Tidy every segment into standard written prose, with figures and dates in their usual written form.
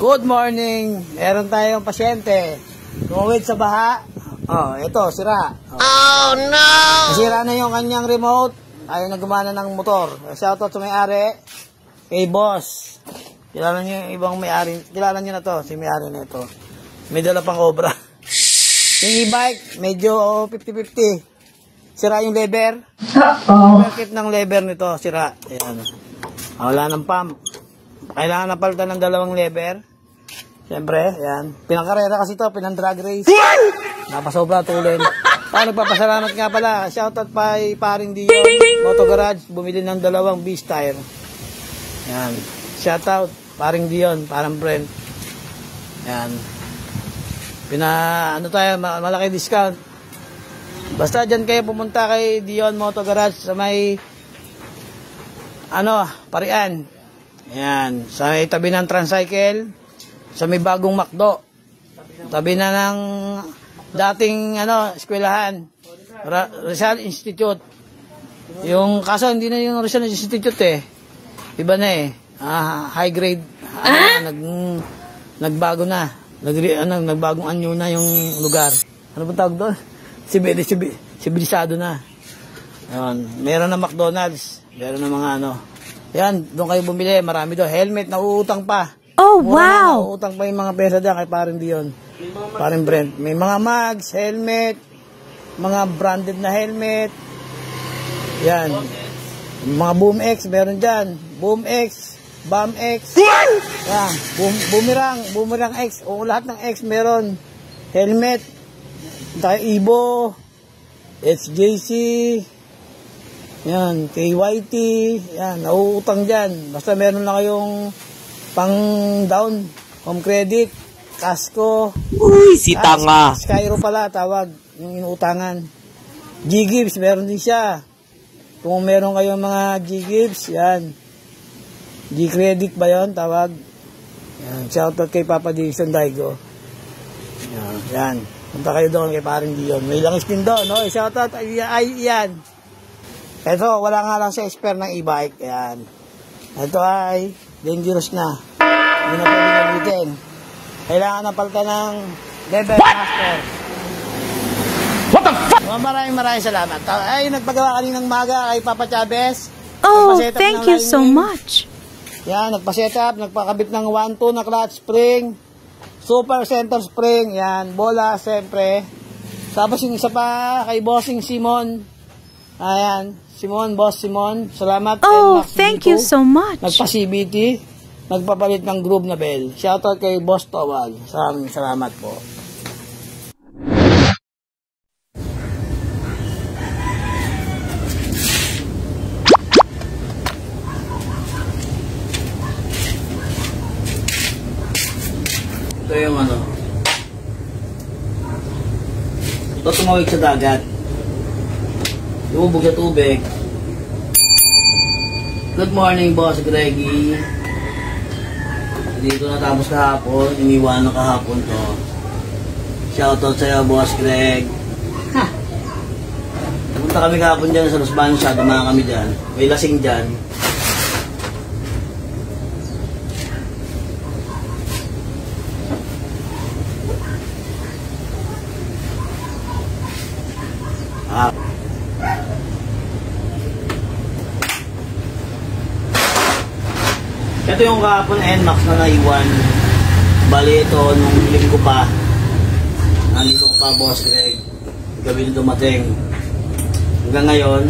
Good morning. Meron tayong pasyente. Tumawid sa baha. Oh, ito, sira. Oh no! Sira na yung kanyang remote. Ayaw na gumana ng motor. Shoutout sa may-ari. Kay boss. Kilala niyo yung ibang may-ari. Kilala niyo na to, si may-ari na ito. May dala pang obra. Yung e-bike, medyo 50-50. Sira yung lever. Bakit ng lever nito, sira. Ayan. Wala ng pump. Kailangan na palitan ng dalawang lever. Siyempre, yan. Pinakarera kasi ito, pinang-drag race. Napasobra tulin. Nagpapasalamat nga pala. Shoutout pa paring Dion. Moto Garage, bumili ng dalawang beast tire. Yan. Shoutout, paring Dion, parang friend. Yan. Ano tayo, malaki discount. Basta dyan kayo pumunta kay Dion Moto Garage sa may, Parian. Yan. Sa may tabi ng tricycle. Sa may bagong McDo. Tabi na ng dating eskwelahan. Rizal Institute. Yung kaso hindi na yung Rizal Institute eh. Iba na eh. High grade. Nagbago na. Nagbagong anyo na yung lugar. Ano ba tawag doon? Sibilisado na. Ayun. Meron na McDonald's. Meron na mga Yan, doon kayo bumili. Marami doon. Helmet, nauutang pa. Oh, wow! Nauutang pa yung mga pesa dyan kay paring Dion. Paring Brent. May mga mags, helmet, mga branded na helmet. Yan. Mga Boom X, meron dyan. Boom X, Bam X. Yan. Boomerang X. O lahat ng X meron. Helmet. Tayo Ibo. HJC. Yan. KYT. Yan. Nauutang dyan. Basta meron lang kayong pang down, home credit, Casco. Uy, si tanga. Skyro pala, tawag, yung inuutangan. G-Gibbs, meron din siya. Kung meron kayong mga G-Gibbs, yan. G-Credit ba yun, tawag? Yan, shoutout kay Papa Dixon Daigo. Yan. Punta kayo doon kay paring Dion. May langis din doon, no? Shoutout, yan. Ito, wala nga lang sa spare ng e-bike. Yan. Ito ay dangerous na. Hindi na pwede gamitin. Kailangan na palitan ng lever master. What the fuck? Maraming salamat. Ay, nagpagawa kaninang maga kay Papa Chavez. Oh, thank you so much. Yan, nagpa-set up, nagpakabit ng 1-2 na clutch spring. Super center spring. Yan, bola, siyempre. Tapos yung isa pa kay Bossing Simon. Ayan, Boss Simon. Salamat. Oh, thank you so much. Nagpa-CBT, nagpapalit ng groove na bell. Shoutout kay Boss Towal. Salamat po. Ito yung ito tumawid sa dagat. Lumubog sa tubig. Good morning, Boss Greggy. Dito natapos kahapon. Iniwan na kahapon to. Shoutout sa'yo, Boss Greg. Pumunta kami kahapon dyan sa Los Bansha. Dumaan kami dyan. May lasing dyan. Ito yung kahapon NMAX na naiwan. Bali ito nung linggo pa. Nandito ko pa, Boss Greg. Gabi na dumating. Hanggang ngayon,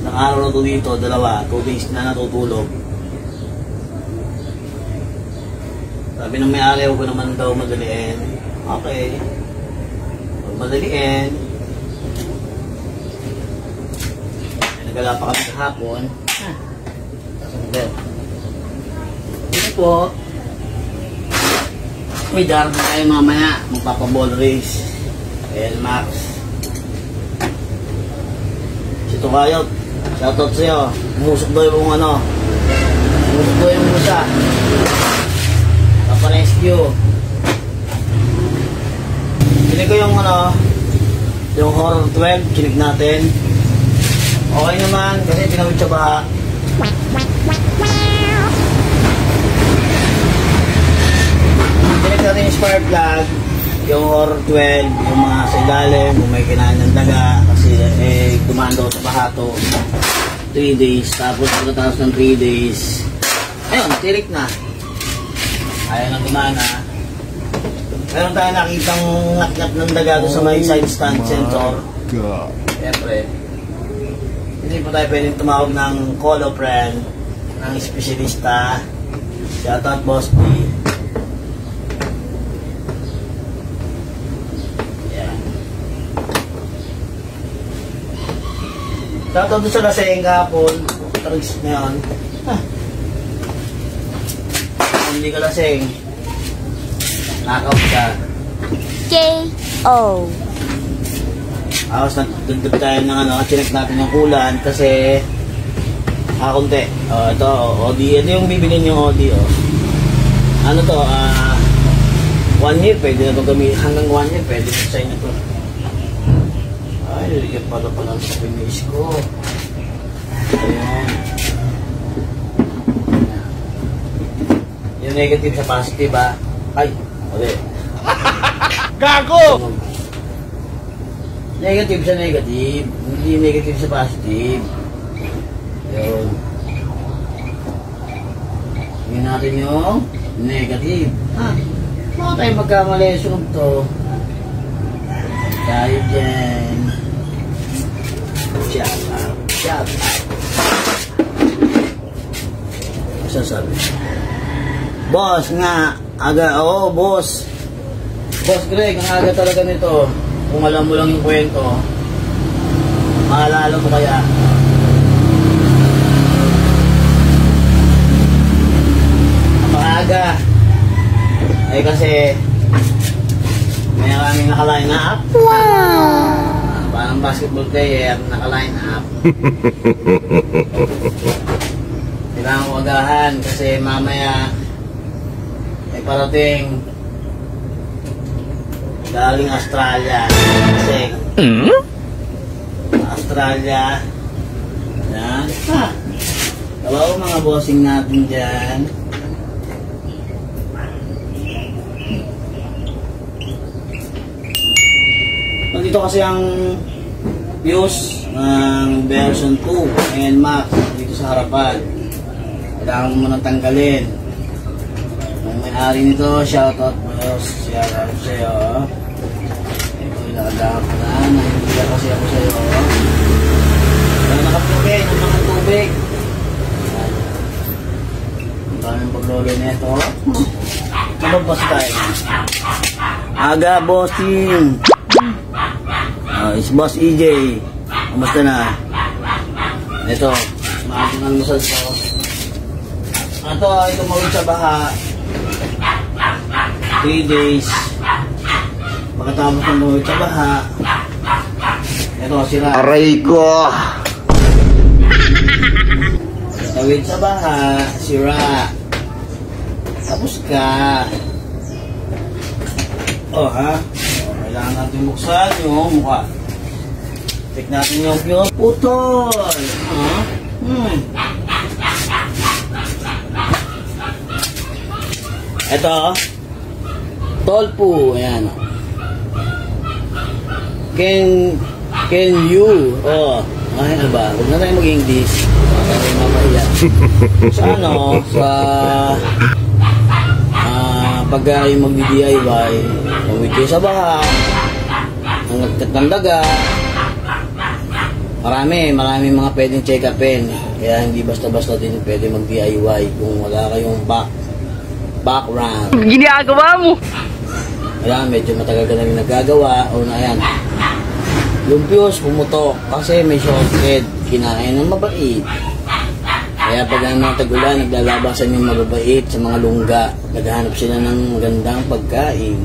ng araw na ito dito, 2 days na natutulog. Sabi ng may-ari, huwag ko naman daw madaliin. Okay. Huwag madaliin. Nagala pa kami kahapon. Ito po, may darating tayo mamaya, magpapaball race. Ayan, Max. Si Tukayot, shoutout sa'yo. Umusok daw yung umusok daw yung musa. Papa-rescue. Pili ko yung yung Horror 12, chinig natin. Okay naman, kasi pinawid sa baha. natin yung spark plug, yung OR12, yung mga sa ilalim, kung may kinain ng daga, kasi dumaan daw sa bahato. 3 days, tapos pagkatapos ng 3 days, ayun, tirik na. Ayaw na gumana. Meron tayo nakitang ngat-ngat ng daga doon sa may side stand sensor. Siyempre, hindi po tayo pwedeng tumawag ng Coloprend, ng espesyalista. Shoutout Boss D. Yeah. Shoutout doon sa laseng kahapon. Tricks na yun. Kung hindi ka laseng, knockout ka. K.O. Tapos nagdagdag tayo ng chinek natin yung kulan kasi konti. Ito, OD. Ito yung bibilin yung OD, Ano to, 1 year, pwede na ito gamitin. Hanggang 1 year, pwede na sa inyo to. Ay, liligyan pa ito pala sa finish ko. Ayan. Yung negative sa positive, Ay, ulit. Gago! Negative sa negative, hindi negative sa positive. Yun. Tingnan natin yung negative. Baka tayo magkamali, sunod to. Tayo dyan. Shout out. Shout out. Ano sabi? Boss nga. Aga, boss. Boss Greg, ang aga talaga nito. Kung alam mo lang yung kwento, maalala ko kaya. Maaga. Kasi may maraming naka-line up. Wow! Parang basketball player, naka-line up. Kailangan ko agahan kasi mamaya may parating galing Australia. Kasi Australia. Yan. Hello mga bossing natin dyan. Nandito kasi ang views ng version 2 and Max dito sa harapan. Kailangan mo nang tanggalin. Ang may-ari nito, shoutout boss. Shoutout sa'yo. Ito ilakadaan ko na. Nahihiga kasi ako sa'yo. Kaya nakapugay ng mga tubig. Ang daming paglolo nito. Nababas tayo. Aga bossing. It's Boss EJ. Kamusta na? Ito, maagang almusal ko. Ito mawid sa baha. 3 days. Pagkatapos ng mawid sa baha. Ito, sira. Aray ko! Tawid sa baha, sira. Tapos ka. Kailangan natin buksan yung mukha. Check natin yung fuse. Putol! Ito. Tolpo. Ayan. Can you? Ay, ano ba? Huwag na tayo mag-English. Baka tayo mapaiya. Sa pag yung mag-DIY, pag-wait kayo sa baha, ang nagtatandaga, marami mga pwedeng check-upin. Kaya hindi basta-basta din pwede mag-DIY kung wala kayong background. Ginagawa mo! Kaya medyo matagal ka na rin nagagawa. Ayan. Yung fuse pumutok kasi may shorted. Kinain ng mabait. Kaya pag tag-ulan, naglalabasan yung mababait sa mga lungga. Naghahanap sila ng magandang pagkain.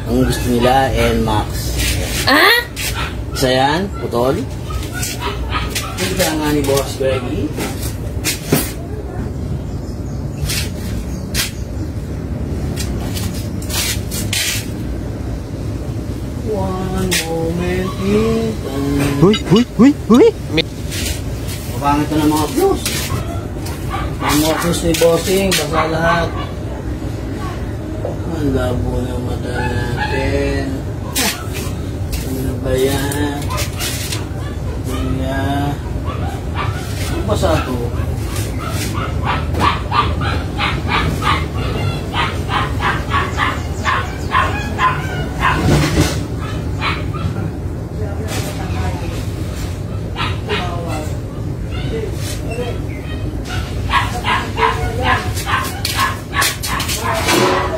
Ang gusto nila, NMAX. Isa yan, putol. Hindi nga ni Boss Greggy. One moment in time. Huy! Mapangit na ng mga views. Ang mga views ni Bossing, basa lahat. Ang labo ng mata natin. Ano ba yan? Yan. Ano ba sa ito?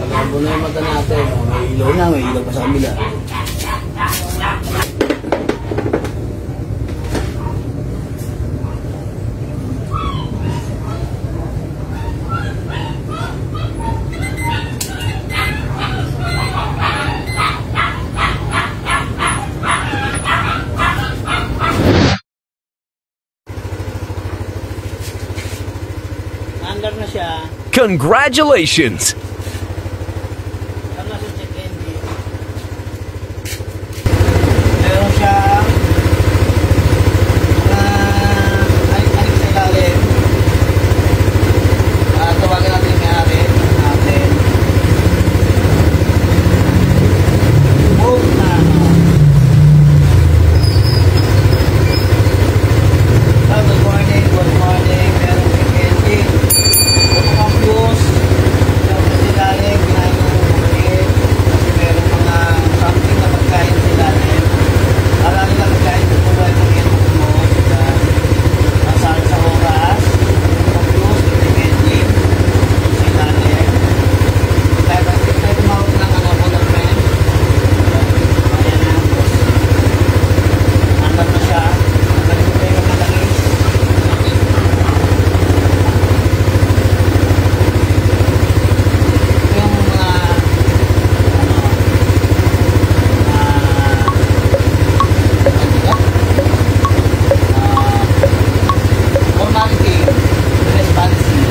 Labo na yung mata natin. May ilaw na, may ilaw pa sa kabila. Under na siya. Congratulations! Ano sa check engine? Meron siya anik sa ilalim. Tawagan natin yung may-ari natin. Move na. Good morning, good morning. Meron check engine. Autocampus. Meron sa ilalim. Kinain ng maliit. Kasi meron mga something na pagkain sa ilalim. Alam nila pagkain sa buhay ng iyong mo. Nasaan sa oras. Autocampus. Check engine. Sa ilalim. Tayo tumawag ng water pen. Ayan na. Andar na siya. Galing ko yung malangis. Yung mga formality, dress policy.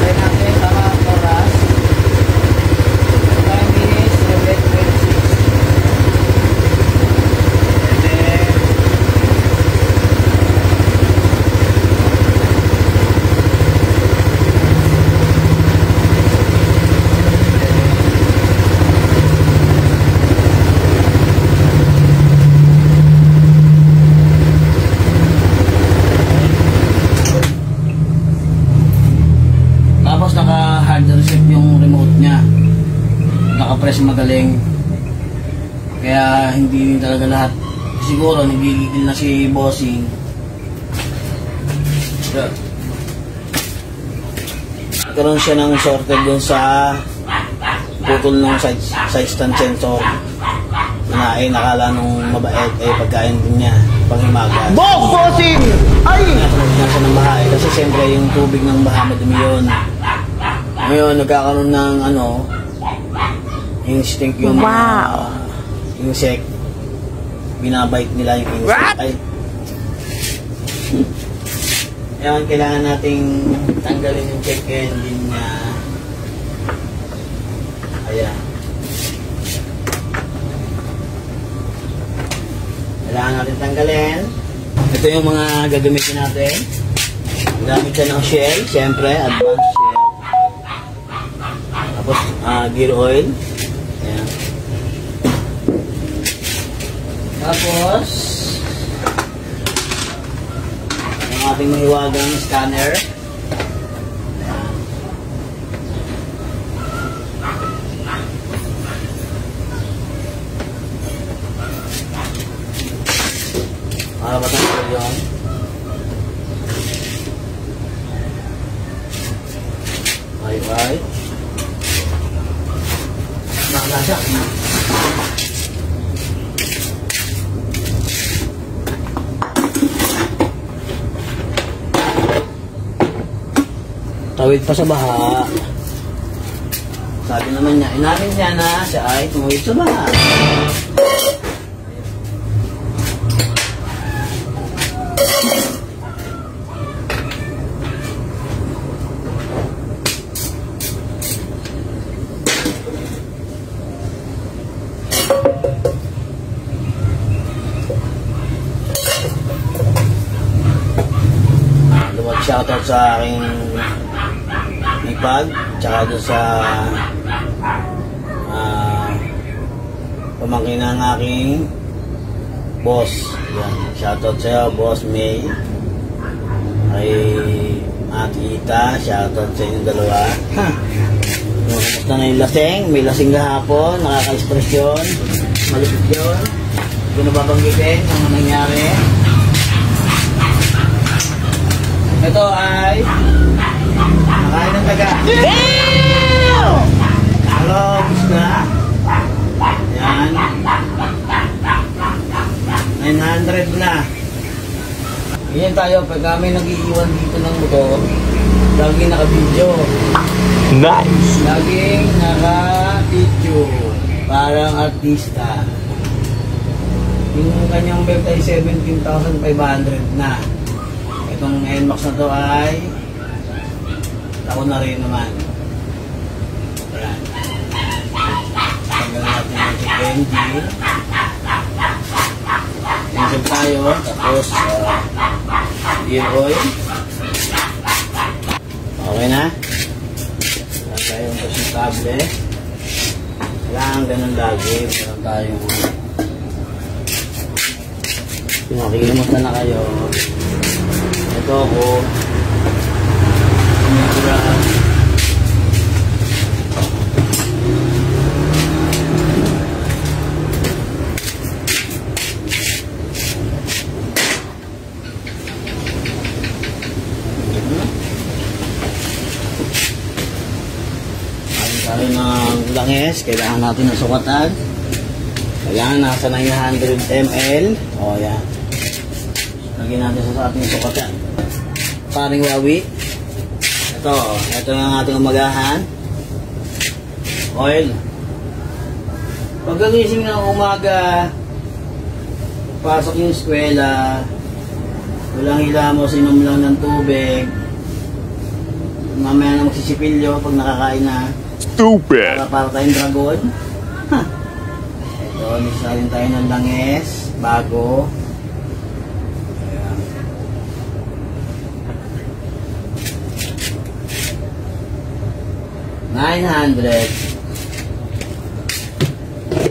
Try natin tama ang oras. 5 minutes, 11:26. And then tapos naka-hard reset yung remote niya. Naka-press magaling. Kaya hindi talaga lahat. Siguro nagigigil na si bossing. Nagkaroon siya ng sorted dun sa putol ng side stand sensor. Kinain, nakala nung mabait ay pagkain din niya panghimagas. Bossing! Ay! Nasa siya ng baha kasi siyempre yung tubig ng baha madumi yun. Ngayon nagkakaroon ng instinct yung insect. Binabite nila yung insect. Ay. Ngayon kailangan nating tanggalin yung check engine niya. Ayan. Kailangan natin tanggalin. Ito yung mga gagamitin natin. Gamit siya ng shell, siyempre, advanced shell. Tapos, gear oil. Ayan. Tapos, ang ating mahiwagang scanner. Ayan. Para matanggal yun. Ay. Nakalasa. Tawid pa sa baha. Sabi naman niya, inamin niya na siya ay tumawid sa baha. Shoutout sa aking ipag tsaka doon sa pamangkin ng aking boss. Yan. Shoutout sa'yo, Boss May. Kay Atita, shoutout sa inyong dalawa. Kamusta na yung lasing? May lasing kahapon, nakaka-express yun. Malupit yun. Hindi ko nababanggitin ang nangyari. Ito ay nakain ng daga. Hello, gusto. Yan. 900 na. Ganyan tayo, pag kami nag-iiwan dito ng motor, laging naka-video. Nice! Laging naka-video. Parang artista. Yung kanyang belt ay 17,500 na. Itong NMAX na to ay ako na rin naman. Ayan. Tanggal natin yung check engine. Engine tayo. Tapos gear oil. Okay na. Wala tayong presentable. Kailangan ganun lagi. Wala tayong pinakilimutan na kayo. Ito ako. Mura. Tayo ng langis, kailangan natin ng sukatan. Kailangan nasa 900 ml. O yan. Lagyan natin sa ating sukatan. Paring wawi. Ito ang ating umagahan. Oil. Pagkagising ng umaga, pasok yung eskwela, walang hilamos, inom lang ng tubig. Mamaya na magsisipilyo pag nakakain na. Stupid! Para tayong dragon. Ito, nisalin tayo ng langis. Bago. Ayan. $900.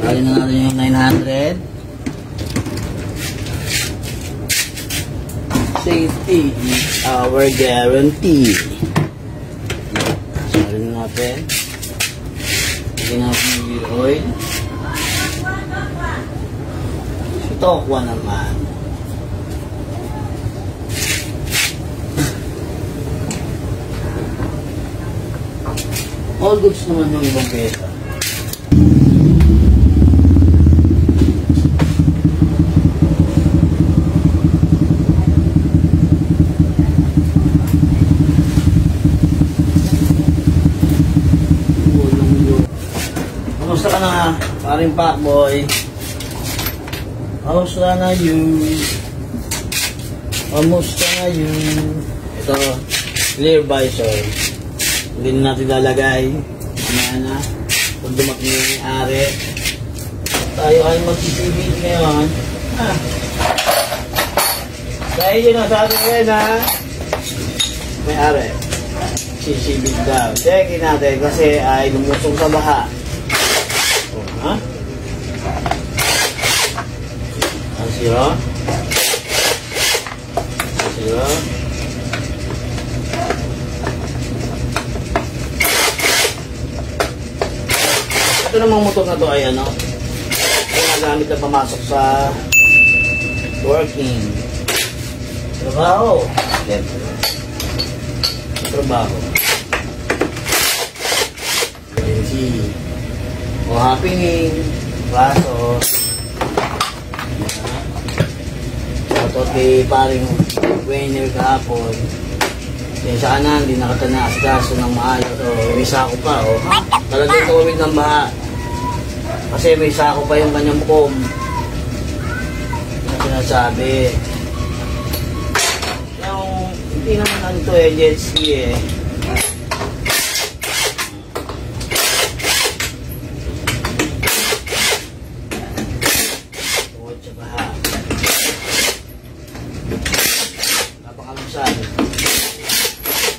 Salin na natin yung 900. Safety is our guarantee. Salin na natin. Lagyan natin yung gear oil. Tokwa naman. All goods naman yung ibang pesa. Kamusta ka na, paring Pacboy? Kamusta na yun? Kamusta na yun? Ito, clear visor. Hindi na natin lalagay. Mamaya na. Kung dumating yung may-ari. Tayo ay mag-CCTV ngayon. Dahil yun ang sabi ngayon ha. May-ari. CCTV daw. Checkin natin kasi ay lumusong sa baha. Ha? Zero. Ito namang motor na to ay ano, ginagamit na pamasok sa working. Trabaho. Trabaho. O happening. Baso. Ito kay paring winner kahapon. Kaya sana hindi nakatanaas gaso ng maayos. May sako pa. Talagang tawid ng baha. Kasi may sako pa yung kanyang bukom. Yung sinasabi. Yung hindi naman ano to jet ski eh.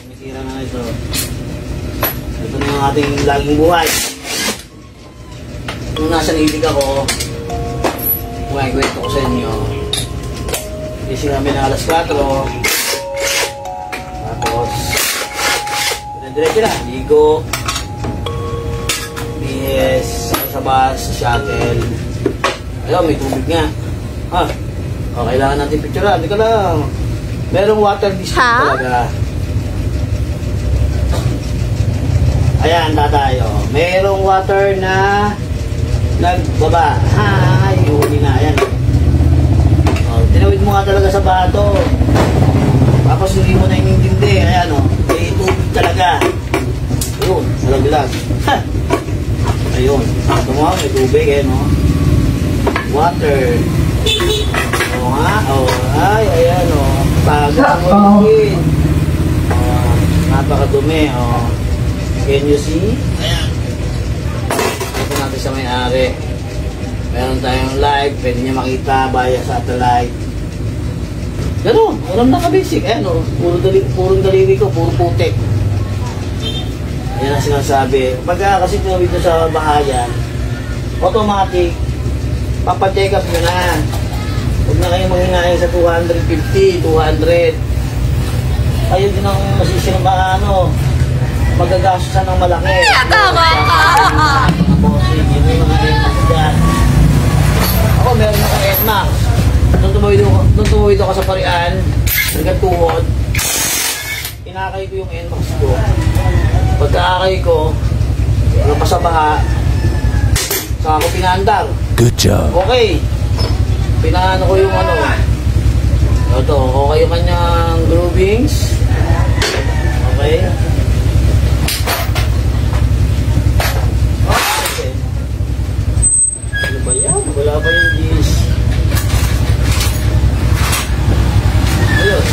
Tumitira na ito. Ito na ating laging buhay. Nung nasa Navig ako, kwento ko sa inyo. Gising namin na alas 4. Tapos, diretso na, ligo. BS, sa bus, sa shuttle. Ayun, may tubig nga. Kailangan natin picture. Hindi ka lang. Merong water district talaga. Ayan, tatayo. Merong water na nagbaba. Huli na. Ayan. Tinawid mo nga talaga sa bato. Tapos hindi mo na inintindi. Ayan, may tubig talaga. Ayun, malaglag. Ayun. Ito mo, may tubig, water. Ayan, taga mo rin. Napakadumi, Can you see? Ayan. Ito natin sa may-ari. Meron tayong live, pwede niya makita via satellite. Gano'n, alam na ka-basic. Ayan, puro daliri ko, puro putik. Ayan ang sinasabi. Pagka kasi tinawid na sa bahayan, automatic, papacheck up nyo na. Huwag na kayong manghinahin sa 250, 200. Kayo din ang masisirang magagastusan ng malaki. Tama ka! Yun yung mga NMAX dyan. Ako meron ako NMAX. Nung tumawid ako sa Parian, nagkatuhod, inakay ko yung NMAX ko. Pagkaakay ko, wala pa sa baha, saka ako pinaandar. Good job. Okay. Pinaano ko yung ito, okay yung kanyang groovings. Okay. Ano ba yan? Wala pa yung gis. Ayun.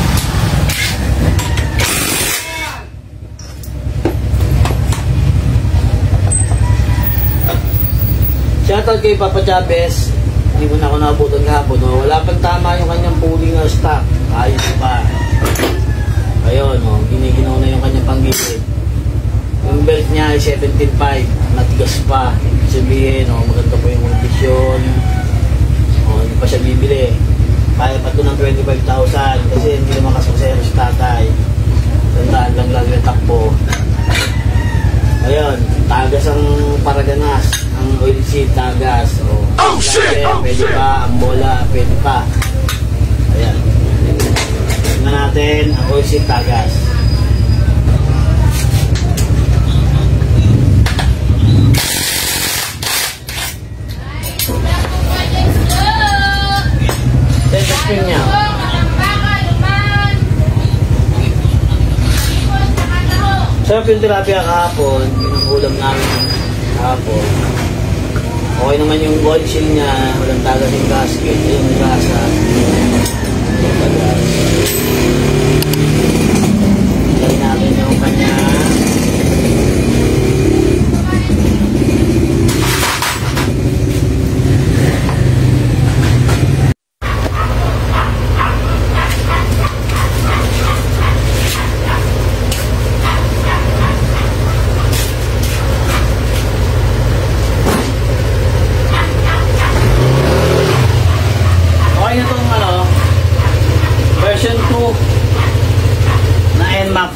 Shoutout kay Papa Chavez. Hindi ko na ako nakabutan kahapon. Wala pang tama yung kanyang pulling na stock. Ayos pa. Ayun, giniginaw na yung kanyang panggilid. Yung belt niya ay 17.5. Natigas pa. Ibig sabihin, maganda po yung kondisyon. Hindi pa siya bibili. Kaya pa ito ng 25,000 kasi hindi naman kasosero si tatay. Tandaan lang lagi yung takbo. Ayun, tagas ang Paraganas. Ang oil seed tagas. Pwede pa, ang bola, pwede pa. Ayan. Tingnan natin ang oil seed tagas. Test spring niya. Sarap yung tilapia kahapon, ulam namin kahapon. Okay naman yung gold seal niya, walang tagas yung gasket, yung grasa. Lagyan natin yung kanya. Version 2 na NMAX.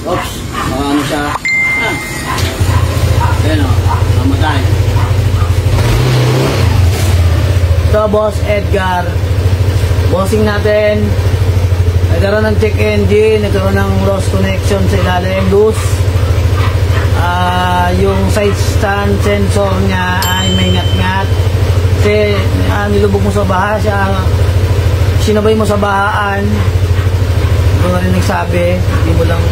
Oops, ano siya? Ayan namatay. Ito, Boss Edgar. Bossing natin. Nagkaroon ng check engine, nagkaroon ng loss connection sa ilalim, loose. Yung side stand sensor niya ay may ngat-ngat. Kasi nilubog mo sa baha siya. Sinabay mo sa bahaan, ito na rin nagsabi, hindi mo lang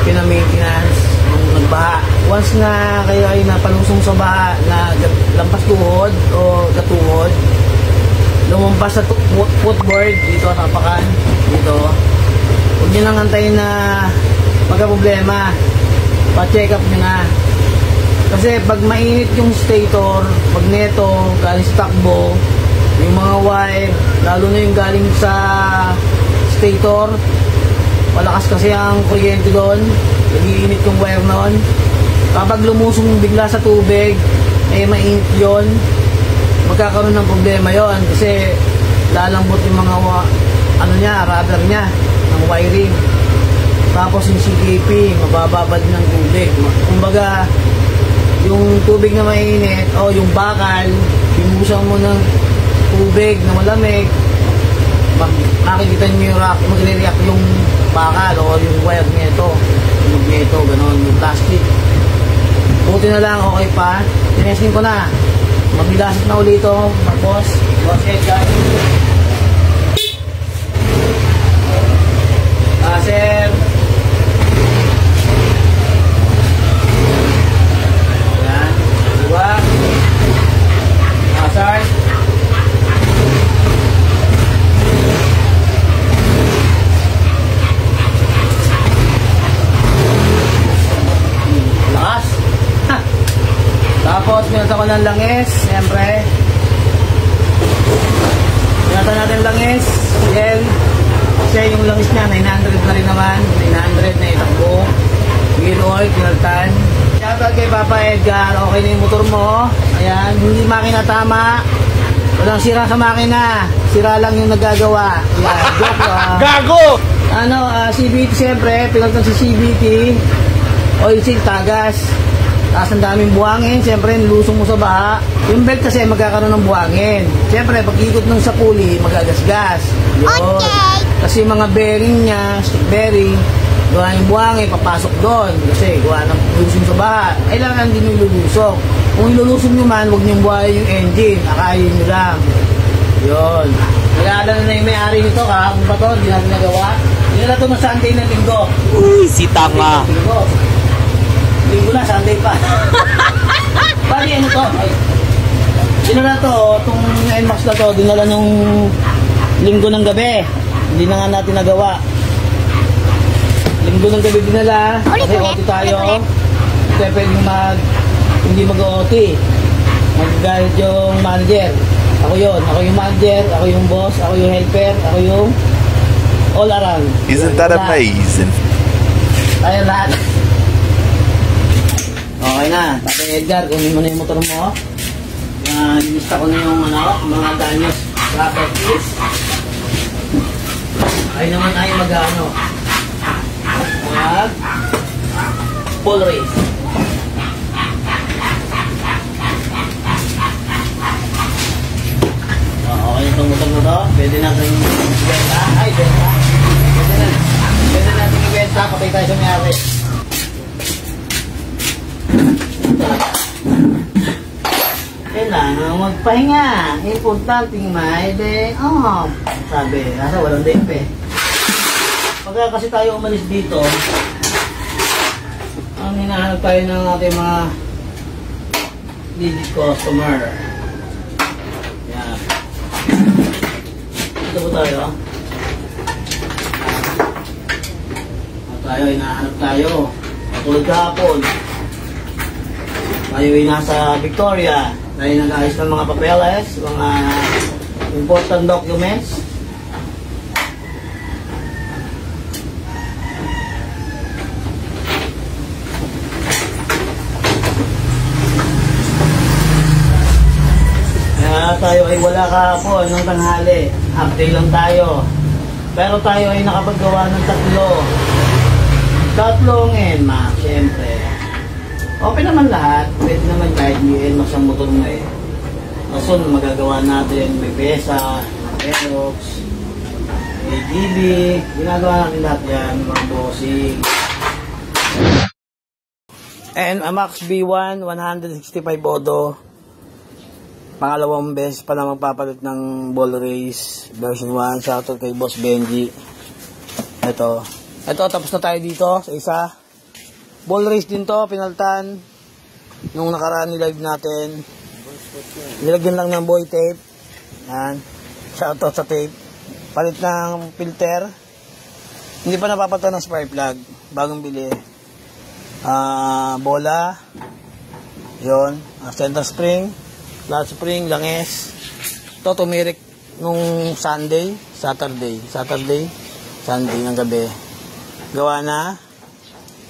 pinamaintenance nung nagbaha. Once na kayo ay napalusong sa baha na lampas tuhod o katuhod, lumampas sa footboard dito sa apakan, dito, huwag nyo lang antayin na magka-problema, pa-check up nyo na. Kasi pag mainit yung stator, magneto, galing sa takbo, yung mga wire, lalo na yung galing sa stator, malakas kasi ang kuryente doon, nag-iinit yung wire noon. Kapag lumusong bigla sa tubig, mainit yun, magkakaroon ng problema yon kasi lalambot yung mga rubber niya ng wiring. Tapos yung CKP, mabababad ng tubig. Kumbaga, yung tubig na mainit o yung bakal, binusan mo ng tubig na malamig, makikita nyo yung rock, magre-react yung bakal o yung wire nito, yung magneto, gano'n, yung plastic. Buti na lang, okay pa. Tinesting ko na. Mabilasot na ulit ito, boss Edgar. Sir. Ayan. Dua. Asar. Lakas. Tapos, pinata ko ng langis. Siyempre. Pinata natin langis. Then, kasi yung langis niya, 900 na rin naman. 900 na itakbo. Wheel oil, kinaltan. Shoutout kay Papa Edgar. Okay na yung motor mo. Ayan, hindi makina tama. Walang sira sa makina. Sira lang yung nagagawa. Ayan, joke lang. Gago! CVT siyempre. Pinaltan si CVT. Oil seal, tagas. Taas ang daming buhangin. Siyempre, nilusong mo sa baha. Yung belt kasi magkakaroon ng buhangin. Siyempre, pag ikot ng sa pulley, magagasgas. Yun. Kasi mga bearing niya, stick bearing, gawa yung buhangin, papasok doon. Kasi gawa ng lusong sa baha. Kailangan din yung lulusong. Kung ilulusong nyo man, huwag niyong buhayin yung engine. Akayin nyo lang. Yun. Nag-aalala na yung may-ari nito, kung pa to, hindi natin nagawa. Hindi na ito na Sunday na linggo. Uy, si tanga. Linggo na, Sunday pa. Pari, ano to? Dinala to, itong NMAX na to, dinala nung linggo ng gabi. Hindi na nga natin nagawa. Linggo ng gabi dinala, kasi OT tayo. Kaya pwedeng hindi mag-OT. Mag-guide yung manager. Ako yun, ako yung manager, ako yung boss, ako yung helper, ako yung all around. Isn't that amazing? Tayo lahat. Okay na, Papa Edgar, kunin mo na yung motor mo. Nilista ko na yung mga danyos properties. Ay naman tayo mag full race. Okay itong motor mo to. Pwede natin ibenta. Benta. Pwede natin ibenta. Patay tayo sa mayari. Kailangan magpahinga. Importanteng may day off. Sabi, nasa walang DP. Pagka kasi tayo umalis dito, ang hinahanap tayo ng ating mga legit customer. Yan. Dito po tayo. Hinahanap tayo. Katulad kahapon. Tayo ay nasa Victoria. Tayo nag-ayos ng mga papeles, mga important documents. Tayo ay wala kahapon ng tanghali. Update lang tayo. Pero tayo ay nakapaggawa ng tatlong NMAX, siyempre. Okay naman lahat. Pwede naman kahit yung NMAX ang motor mo eh. Kaso magagawa natin, may PESA, Aerox, AGB, ginagawa natin lahat yan, mga bossing. NMAX B1, 165 Odo. Pangalawang beses pa na magpapalit ng ball race version 1. Shoutout kay Boss Benji. Ito, tapos na tayo dito sa isa. Ball race din to, pinaltan nung nakaraan ni-live natin. Nilagyan lang ng boy tape. Yan. Shoutout sa tape. Palit ng filter. Hindi pa napapatan ng spark plug. Bagong bili. Bola. Yon. Center spring. Flat spring, langis. Ito, tumirik nung Saturday, ng gabi. Gawa na.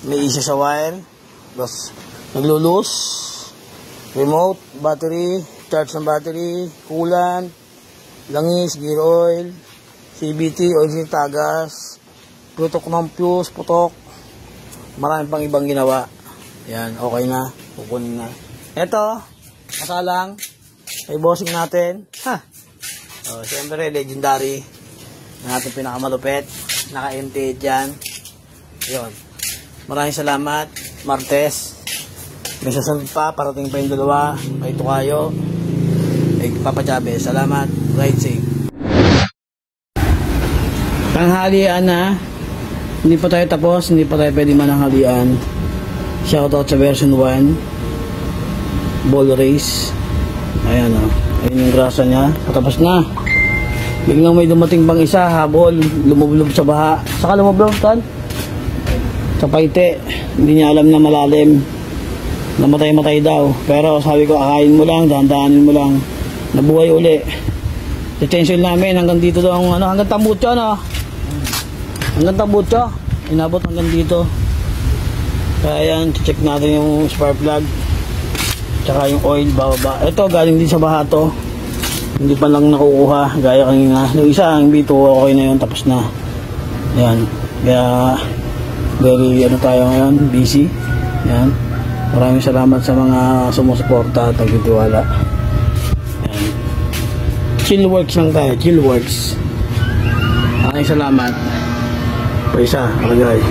May issue sa wire. Tapos, naglulus, remote, battery, charge ng battery, coolant, langis, gear oil, CVT, oil seal tagas, putok ng fuse, putok, marami pang ibang ginawa. Yan, okay na, kukunin na. Ito, kasalang, ay bossing natin, siyempre, legendary, natin pinakamalupit, naka-MT8 yan. Yun, maraming salamat, Martes. May sasunod pa, parating pa yung dalawa, may tukayo, may papachabe. Salamat, ride safe. Tanghalian na, hindi pa tayo tapos, hindi pa tayo pwede mananghalian. Shoutout sa version 1, ball race. Ayan o, ayun yung grasa niya, patapos na. Biglang may dumating pang isa, habol, lumublob sa baha. Saka lumublob, Tan? Sa paite, hindi niya alam na malalim. Namatay-matay daw. Pero sabi ko, akain mo lang, dahan-dahanin mo lang. Nabuhay uli. Detention namin hanggang dito daw, hanggang Tambutso, no? Hanggang Tambutso. Inabot hanggang dito. Kaya yan, check natin yung spark plug. Tsaka yung oil, bababa. Ito, galing din sa baha to. Hindi pa lang nakukuha. Gaya kanina. Yung isa, ang B2, okay na yun, tapos na. Yan. Kaya, very, tayo ngayon, busy. Yan. Maraming salamat sa mga sumusuporta at nagtitiwala. Yan. Chillworks lang tayo, Chillworks. Maraming salamat. Pa isa, kalagay.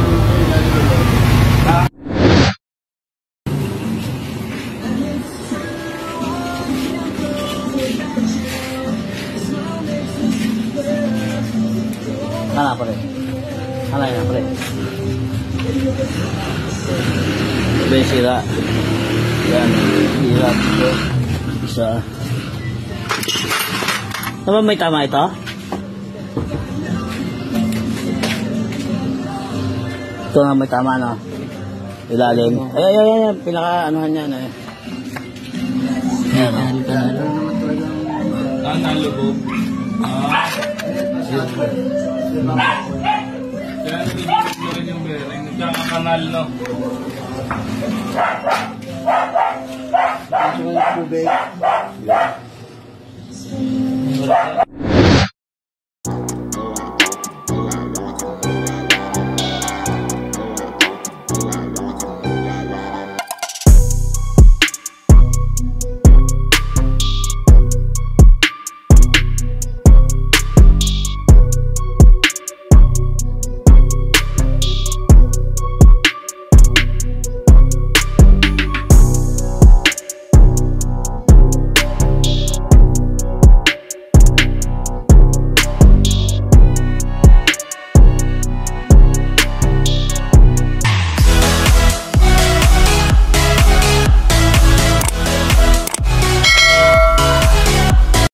Ano pa rin? Ano yun pa rin? May sira. Yan. Sira ito. Isa. Ano ba may tama ito? Ito na may tama, no? Ilalim. Ay. Pinaka-anuhan yan, eh. Yan, no? Nalubog. Kaya nalubog rin yung bearing. Nagkakakanal, no? Ito yung tubig.